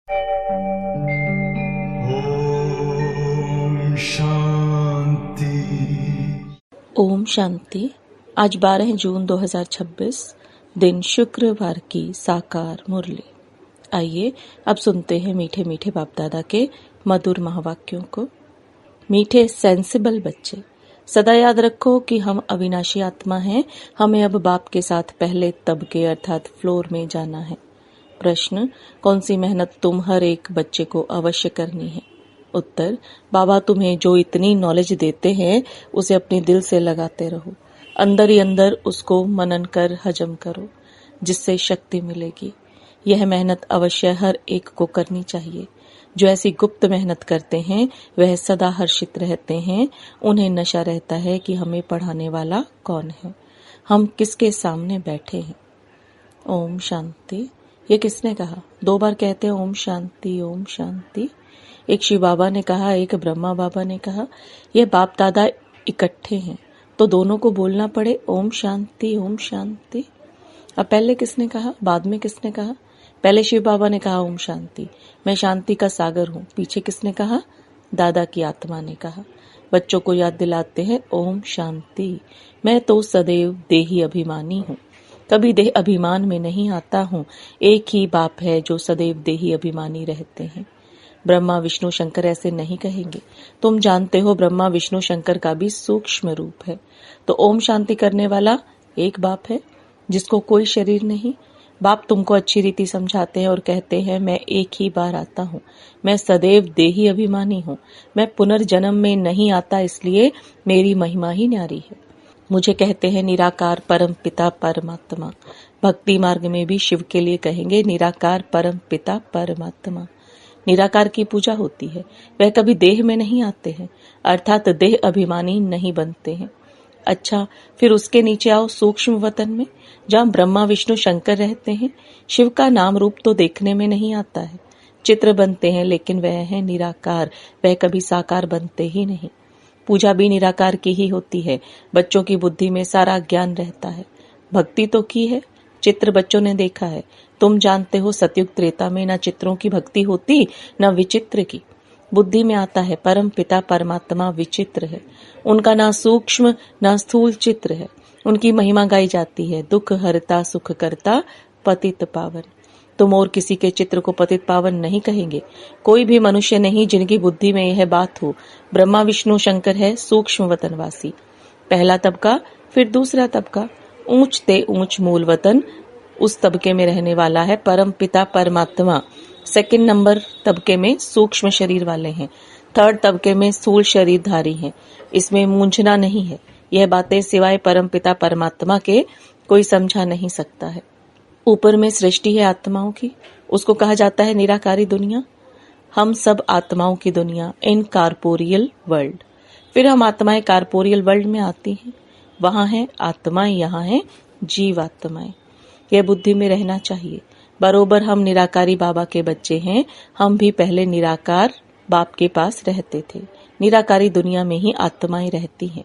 ओम शांति। ओम शांति। आज 12 जून 2026 दिन शुक्रवार की साकार मुरली। आइए अब सुनते हैं मीठे मीठे बाप दादा के मधुर महावाक्यों को। मीठे सेंसिबल बच्चे, सदा याद रखो कि हम अविनाशी आत्मा हैं। हमें अब बाप के साथ पहले तबके अर्थात फ्लोर में जाना है। प्रश्न, कौन सी मेहनत तुम हर एक बच्चे को अवश्य करनी है? उत्तर, बाबा तुम्हें जो इतनी नॉलेज देते हैं उसे अपने दिल से लगाते रहो, अंदर ही अंदर उसको मनन कर हजम करो, जिससे शक्ति मिलेगी। यह मेहनत अवश्य हर एक को करनी चाहिए। जो ऐसी गुप्त मेहनत करते हैं वह सदा हर्षित रहते हैं। उन्हें नशा रहता है कि हमें पढ़ाने वाला कौन है, हम किसके सामने बैठे हैं। ओम शांति। ये किसने कहा? 2 बार कहते हैं ओम शांति ओम शांति। एक शिव बाबा ने कहा, एक ब्रह्मा बाबा ने कहा। ये बाप दादा इकट्ठे हैं तो दोनों को बोलना पड़े ओम शांति ओम शांति। अब पहले किसने कहा, बाद में किसने कहा? पहले शिव बाबा ने कहा ओम शांति, मैं शांति का सागर हूँ। पीछे किसने कहा? दादा की आत्मा ने कहा। बच्चों को याद दिलाते हैं ओम शांति, मैं तो सदैव देही अभिमानी हूँ, कभी देह अभिमान में नहीं आता हूँ। एक ही बाप है जो सदैव देही अभिमानी रहते हैं। ब्रह्मा विष्णु शंकर ऐसे नहीं कहेंगे। तुम जानते हो ब्रह्मा विष्णु शंकर का भी सूक्ष्म रूप है। तो ओम शांति करने वाला एक बाप है जिसको कोई शरीर नहीं। बाप तुमको अच्छी रीति समझाते हैं और कहते हैं मैं एक ही बार आता हूँ, मैं सदैव देही अभिमानी हूँ, मैं पुनर्जन्म में नहीं आता, इसलिए मेरी महिमा ही न्यारी है। मुझे कहते हैं निराकार परम पिता परमात्मा। भक्ति मार्ग में भी शिव के लिए कहेंगे निराकार परम पिता परमात्मा। निराकार की पूजा होती है, वह कभी देह में नहीं आते हैं, अर्थात देह अभिमानी नहीं बनते हैं। अच्छा, फिर उसके नीचे आओ सूक्ष्म वतन में, जहाँ ब्रह्मा विष्णु शंकर रहते हैं। शिव का नाम रूप तो देखने में नहीं आता है, चित्र बनते हैं, लेकिन वह है निराकार, वह कभी साकार बनते ही नहीं। पूजा भी निराकार की ही होती है। बच्चों की बुद्धि में सारा ज्ञान रहता है। भक्ति तो की है, चित्र बच्चों ने देखा है। तुम जानते हो सतयुग त्रेता में न चित्रों की भक्ति होती न विचित्र की। बुद्धि में आता है परम पिता परमात्मा विचित्र है, उनका ना सूक्ष्म ना स्थूल चित्र है। उनकी महिमा गाई जाती है, दुख हरता सुख करता पतित पावन। तुम और किसी के चित्र को पतित पावन नहीं कहेंगे। कोई भी मनुष्य नहीं जिनकी बुद्धि में यह बात हो। ब्रह्मा विष्णु शंकर है सूक्ष्म वतनवासी, पहला तबका फिर दूसरा तबका, ऊंच ते ऊंच मूल वतन, उस तबके में रहने वाला है परम पिता परमात्मा। सेकंड नंबर तबके में सूक्ष्म शरीर वाले हैं, थर्ड तबके में स्थूल शरीरधारी हैं। इसमें मूंझना नहीं है। यह बातें सिवाय परम पिता परमात्मा के कोई समझा नहीं सकता है। ऊपर में सृष्टि है आत्माओं की, उसको कहा जाता है निराकारी दुनिया। हम सब आत्माओं की दुनिया, इन कारपोरियल वर्ल्ड। फिर हम आत्माएं कारपोरियल वर्ल्ड में आती हैं, वहां है आत्माएं, यहाँ है जीव आत्माएं। यह बुद्धि में रहना चाहिए। बरोबर हम निराकारी बाबा के बच्चे हैं। हम भी पहले निराकार बाप के पास रहते थे। निराकारी दुनिया में ही आत्माएं रहती हैं,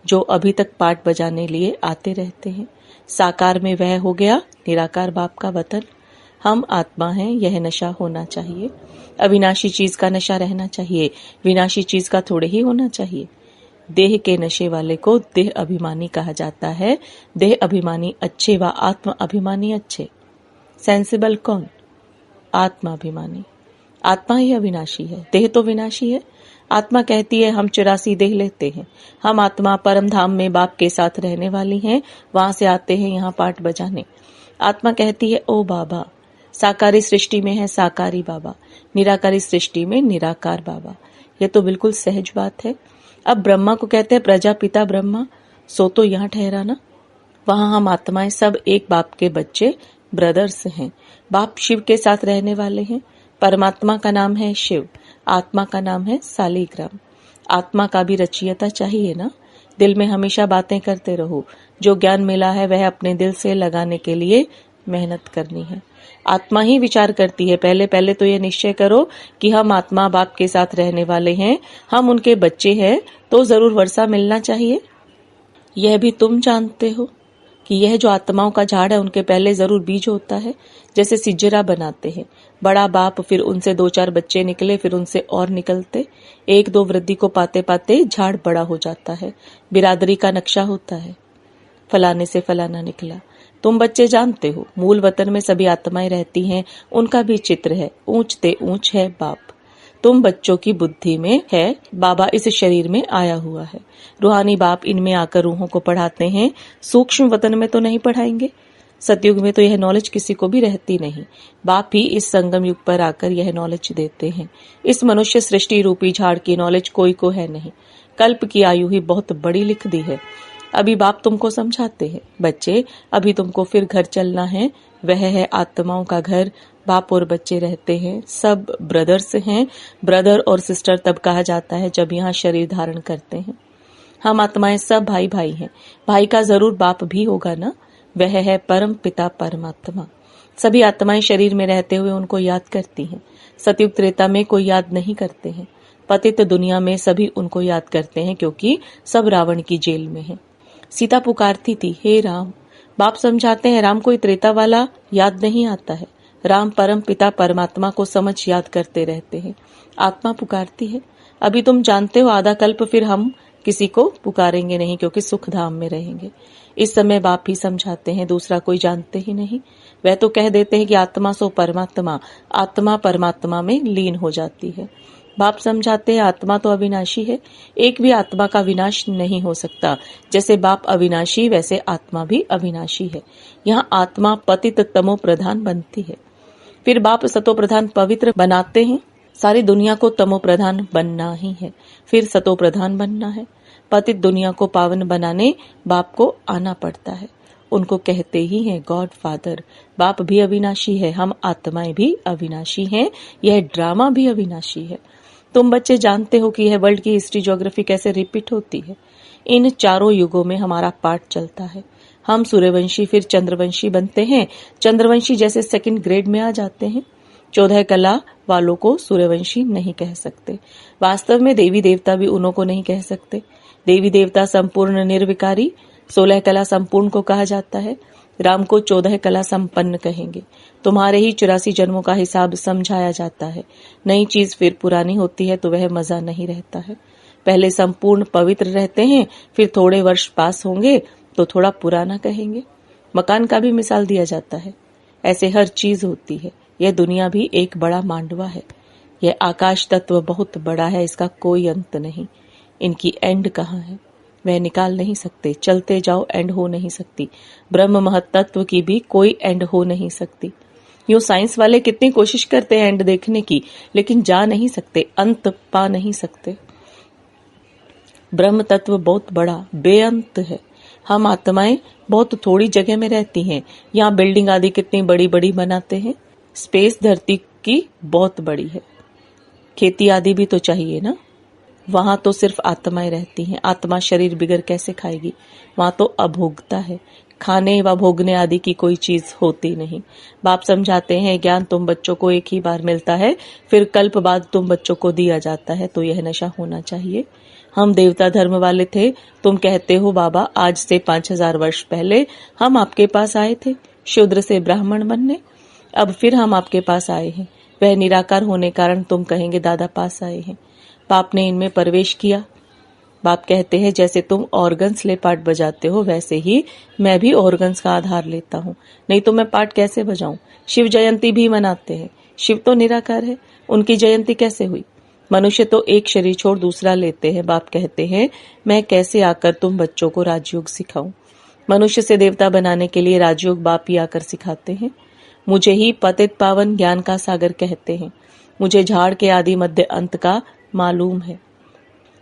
जो अभी तक पाठ बजाने लिए आते रहते हैं। साकार में वह हो गया निराकार बाप का वतन। हम आत्मा हैं, यह नशा होना चाहिए। अविनाशी चीज का नशा रहना चाहिए, विनाशी चीज का थोड़े ही होना चाहिए। देह के नशे वाले को देह अभिमानी कहा जाता है। देह अभिमानी अच्छे व आत्म अभिमानी अच्छे। सेंसिबल कौन? आत्मा अभिमानी। आत्मा ही अविनाशी है, देह तो विनाशी है। आत्मा कहती है हम 84 देह लेते हैं। हम आत्मा परम धाम में बाप के साथ रहने वाली हैं, वहां से आते हैं यहाँ पाठ बजाने। आत्मा कहती है ओ बाबा, साकारी सृष्टि में है साकारी बाबा, निराकारी सृष्टि में निराकार बाबा। यह तो बिल्कुल सहज बात है। अब ब्रह्मा को कहते हैं प्रजापिता ब्रह्मा, सो तो यहाँ ठहरा ना। वहां हम आत्माएं सब एक बाप के बच्चे, ब्रदर्स हैं। बाप शिव के साथ रहने वाले हैं। परमात्मा का नाम है शिव, आत्मा का नाम है सालीग्राम। आत्मा का भी रचयिता चाहिए ना। दिल में हमेशा बातें करते रहो। जो ज्ञान मिला है वह अपने दिल से लगाने के लिए मेहनत करनी है। आत्मा ही विचार करती है। पहले तो ये निश्चय करो कि हम आत्मा बाप के साथ रहने वाले हैं, हम उनके बच्चे हैं, तो जरूर वर्षा मिलना चाहिए। यह भी तुम जानते हो। कि यह जो आत्माओं का झाड़ है उनके पहले जरूर बीज होता है। जैसे सिजरा बनाते हैं, बड़ा बाप, फिर उनसे 2-4 बच्चे निकले, फिर उनसे और निकलते, 1-2 वृद्धि को पाते पाते झाड़ बड़ा हो जाता है। बिरादरी का नक्शा होता है, फलाने से फलाना निकला। तुम बच्चे जानते हो, मूल वतन में सभी आत्माएं रहती हैं, उनका भी चित्र है, ऊंचते ऊंच है बाप। तुम बच्चों की बुद्धि में है, बाबा इस शरीर में आया हुआ है। रूहानी बाप इनमें आकर रूहों को पढ़ाते हैं। सूक्ष्म वतन में तो नहीं पढ़ाएंगे, सतयुग में तो यह नॉलेज किसी को भी रहती नहीं। बाप ही इस संगम युग पर आकर यह नॉलेज देते हैं। इस मनुष्य सृष्टि रूपी झाड़ की नॉलेज कोई को है नहीं। कल्प की आयु ही बहुत बड़ी लिख दी है। अभी बाप तुमको समझाते हैं, बच्चे अभी तुमको फिर घर चलना है, वह है आत्माओं का घर। बाप और बच्चे रहते हैं, सब ब्रदर्स हैं। ब्रदर और सिस्टर तब कहा जाता है जब यहाँ शरीर धारण करते हैं। हम आत्माएं सब भाई भाई हैं। भाई का जरूर बाप भी होगा ना, वह है परम पिता परमात्मा। सभी आत्माएं शरीर में रहते हुए उनको याद करती हैं। सतयुग त्रेता में कोई याद नहीं करते हैं। पतित दुनिया में सभी उनको याद करते हैं, क्योंकि सब रावण की जेल में हैं। सीता पुकारती थी, हे राम। बाप समझाते हैं, राम कोई त्रेता वाला याद नहीं आता है। राम परम पिता परमात्मा को समझ याद करते रहते हैं। आत्मा पुकारती है, अभी तुम जानते हो आधा कल्प फिर हम किसी को पुकारेंगे नहीं, क्योंकि सुख धाम में रहेंगे। इस समय बाप ही समझाते हैं, दूसरा कोई जानते ही नहीं। वह तो कह देते हैं कि आत्मा सो परमात्मा, आत्मा परमात्मा में लीन हो जाती है। बाप समझाते हैं, आत्मा तो अविनाशी है, एक भी आत्मा का विनाश नहीं हो सकता। जैसे बाप अविनाशी, वैसे आत्मा भी अविनाशी है। यहाँ आत्मा पतित तमो प्रधान बनती है, फिर बाप सतो प्रधान पवित्र बनाते हैं। सारी दुनिया को तमो प्रधान बनना ही है, फिर सतो प्रधान बनना है। पतित दुनिया को पावन बनाने बाप को आना पड़ता है। उनको कहते ही हैं गॉड फादर। बाप भी अविनाशी है, हम आत्माएं भी अविनाशी हैं, यह ड्रामा भी अविनाशी है। तुम बच्चे जानते हो कि यह वर्ल्ड की हिस्ट्री ज्योग्राफी कैसे रिपीट होती है। इन चारों युगों में हमारा पाठ चलता है। हम सूर्यवंशी फिर चंद्रवंशी बनते हैं। चंद्रवंशी जैसे सेकंड ग्रेड में आ जाते हैं। 14 कला वालों को सूर्यवंशी नहीं कह सकते। वास्तव में देवी देवता भी उन्हों को नहीं कह सकते। देवी देवता संपूर्ण निर्विकारी, 16 कला संपूर्ण को कहा जाता है। राम को 14 कला संपन्न कहेंगे। तुम्हारे ही 84 जन्मों का हिसाब समझाया जाता है। नई चीज फिर पुरानी होती है तो वह मजा नहीं रहता है। पहले संपूर्ण पवित्र रहते हैं, फिर थोड़े वर्ष पास होंगे तो थोड़ा पुराना कहेंगे। मकान का भी मिसाल दिया जाता है। ऐसे हर चीज होती है। यह दुनिया भी एक बड़ा मांडवा है। यह आकाश तत्व बहुत बड़ा है, इसका कोई अंत नहीं। इनकी एंड कहाँ है वह निकाल नहीं सकते। चलते जाओ, एंड हो नहीं सकती। ब्रह्म महत्त्व की भी कोई एंड हो नहीं सकती। यूं साइंस वाले कितनी कोशिश करते हैं एंड देखने की, लेकिन जा नहीं सकते, अंत पा नहीं सकते। ब्रह्म तत्व बहुत बड़ा बेअंत है। हम आत्माएं बहुत थोड़ी जगह में रहती हैं। यहाँ बिल्डिंग आदि कितनी बड़ी बड़ी बनाते हैं। स्पेस धरती की बहुत बड़ी है। खेती आदि भी तो चाहिए ना। वहां तो सिर्फ आत्माएं रहती हैं। आत्मा शरीर बिगर कैसे खाएगी। वहां तो अभोगता है, खाने व भोगने आदि की कोई चीज होती नहीं। बाप समझाते हैं, ज्ञान तुम बच्चों को एक ही बार मिलता है, फिर कल्प बाद तुम बच्चों को दिया जाता है, तो यह नशा होना चाहिए। हम देवता धर्म वाले थे, तुम कहते हो बाबा आज से 5000 वर्ष पहले हम आपके पास आए थे शूद्र से ब्राह्मण बनने। अब फिर हम आपके पास आए हैं। वह निराकार होने कारण तुम कहेंगे दादा पास आए हैं। बाप ने इनमें प्रवेश किया। बाप कहते हैं जैसे तुम ऑर्गन्स ले पार्ट बजाते हो, वैसे ही मैं भी ऑर्गन्स का आधार लेता हूँ, नहीं तो मैं पार्ट कैसे बजाऊं। शिव जयंती भी मनाते हैं। शिव तो निराकार है, उनकी जयंती कैसे हुई। मनुष्य तो एक शरीर छोड़ दूसरा लेते हैं। बाप कहते हैं मैं कैसे आकर तुम बच्चों को राजयोग सिखाऊं। मनुष्य से देवता बनाने के लिए राजयोग बाप ही आकर सिखाते हैं। मुझे ही पतित पावन ज्ञान का सागर कहते हैं। मुझे झाड़ के आदि मध्य अंत का मालूम है।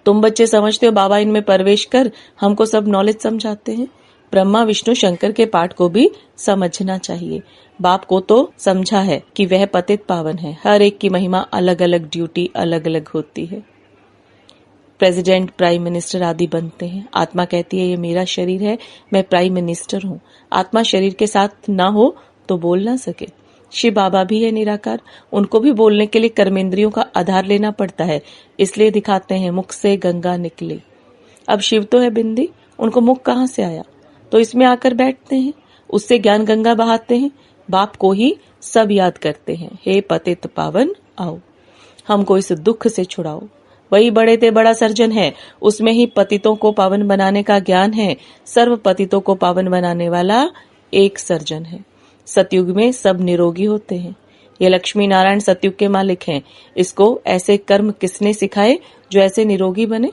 तुम बच्चे समझते हो बाबा इनमें प्रवेश कर हमको सब नॉलेज समझाते हैं। ब्रह्मा विष्णु शंकर के पाठ को भी समझना चाहिए। बाप को तो समझा है कि वह पतित पावन है। हर एक की महिमा अलग अलग, ड्यूटी अलग अलग होती है। प्रेसिडेंट, प्राइम मिनिस्टर आदि बनते हैं। आत्मा कहती है ये मेरा शरीर है, मैं प्राइम मिनिस्टर हूँ। आत्मा शरीर के साथ ना हो तो बोल ना सके। शिव बाबा भी है निराकार, उनको भी बोलने के लिए कर्मेंद्रियों का आधार लेना पड़ता है, इसलिए दिखाते हैं मुख से गंगा निकली। अब शिव तो है बिंदी, उनको मुख कहाँ से आया। तो इसमें आकर बैठते हैं, उससे ज्ञान गंगा बहाते हैं, बाप को ही सब याद करते हैं। हे पतित पावन आओ, हमको इस दुख से छुड़ाओ। वही बड़े ते बड़ा सर्जन है, उसमें ही पतितों को पावन बनाने का ज्ञान है। सर्व पतितों को पावन बनाने वाला एक सर्जन है। सतयुग में सब निरोगी होते हैं। ये लक्ष्मी नारायण सतयुग के मालिक हैं। इसको ऐसे कर्म किसने सिखाए जो ऐसे निरोगी बने?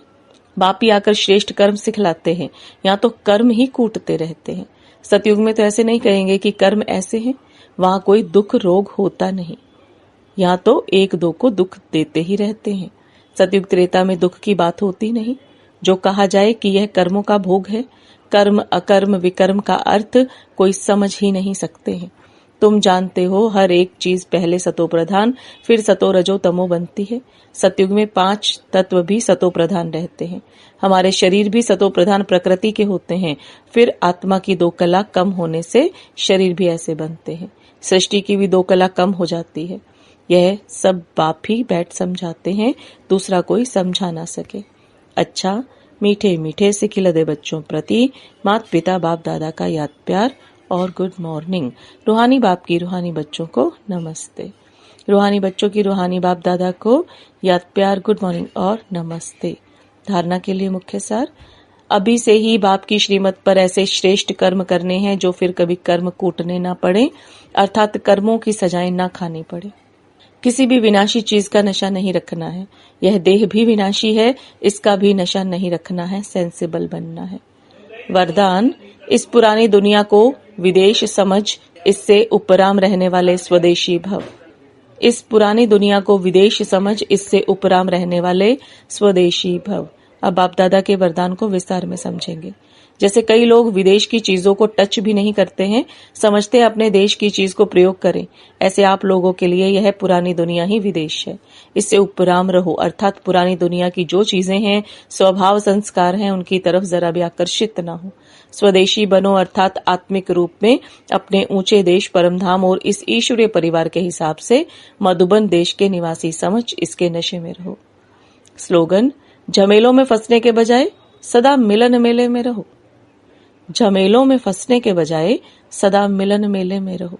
बाप ही आकर श्रेष्ठ कर्म सिखलाते हैं। यहाँ तो कर्म ही कूटते रहते हैं। सतयुग में तो ऐसे नहीं कहेंगे कि कर्म ऐसे हैं, वहां कोई दुख रोग होता नहीं। यहाँ तो एक दो को दुख देते ही रहते हैं। सतयुग त्रेता में दुख की बात होती नहीं। जो कहा जाए कि यह कर्मों का भोग है, कर्म अकर्म विकर्म का अर्थ कोई समझ ही नहीं सकते हैं। तुम जानते हो हर एक चीज पहले सतो प्रधान फिर सतो रजो तमो बनती है। सतयुग में 5 तत्व भी सतो प्रधान रहते हैं। हमारे शरीर भी सतो प्रधान प्रकृति के होते हैं। फिर आत्मा की 2 कला कम होने से शरीर भी ऐसे बनते हैं। सृष्टि की भी 2 कला कम हो जाती है। यह सब बाप ही बैठ समझाते हैं, दूसरा कोई समझा ना सके। अच्छा, मीठे मीठे से खिलदे बच्चों प्रति माता पिता बाप दादा का याद प्यार और गुड मॉर्निंग। रूहानी बाप की रूहानी बच्चों को नमस्ते। रूहानी बच्चों की रूहानी बाप दादा को याद प्यार, गुड मॉर्निंग और नमस्ते। धारणा के लिए मुख्य सार, अभी से ही बाप की श्रीमत पर ऐसे श्रेष्ठ कर्म करने हैं जो फिर कभी कर्म कूटने ना पड़े, अर्थात कर्मों की सजाएं ना खानी पड़े। किसी भी विनाशी चीज का नशा नहीं रखना है। यह देह भी विनाशी है, इसका भी नशा नहीं रखना है, सेंसिबल बनना है। वरदान, इस पुरानी दुनिया को विदेश समझ, इससे उपराम रहने वाले स्वदेशी भव। इस पुरानी दुनिया को विदेश समझ, इससे उपराम रहने वाले स्वदेशी भव। अब बाप दादा के वरदान को विस्तार में समझेंगे। जैसे कई लोग विदेश की चीजों को टच भी नहीं करते हैं, समझते हैं अपने देश की चीज को प्रयोग करें, ऐसे आप लोगों के लिए यह पुरानी दुनिया ही विदेश है। इससे उपराम रहो, अर्थात पुरानी दुनिया की जो चीजें हैं, स्वभाव संस्कार हैं, उनकी तरफ जरा भी आकर्षित न हो। स्वदेशी बनो, अर्थात आत्मिक रूप में अपने ऊंचे देश परमधाम और इस ईश्वरीय परिवार के हिसाब से मधुबन देश के निवासी समझ इसके नशे में रहो। स्लोगन, झमेलों में फंसने के बजाय सदा मिलन मेले में रहो। झमेलों में फंसने के बजाय सदा मिलन मेले में रहो।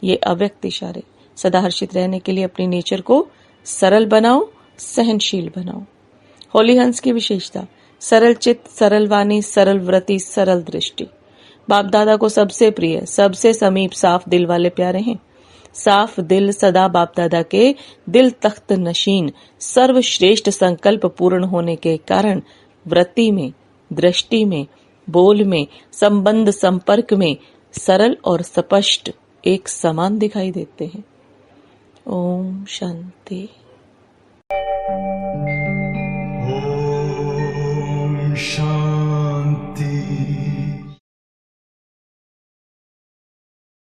ये अव्यक्त इशारे। सदा हर्षित रहने के लिए अपनी नेचर को सरल बनाओ, सहनशील बनाओ। होली हंस की विशेषता, सरल चित्त, सरल वाणी, सरल व्रति, सरल दृष्टि। बाप दादा को सबसे प्रिय, सबसे समीप, साफ दिल वाले प्यारे हैं। साफ दिल सदा बाप दादा के दिल तख्त नशीन, सर्वश्रेष्ठ संकल्प पूर्ण होने के कारण वृत्ति में, दृष्टि में, बोल में, संबंध संपर्क में सरल और स्पष्ट एक समान दिखाई देते हैं। ओम शांति। Om Shanti.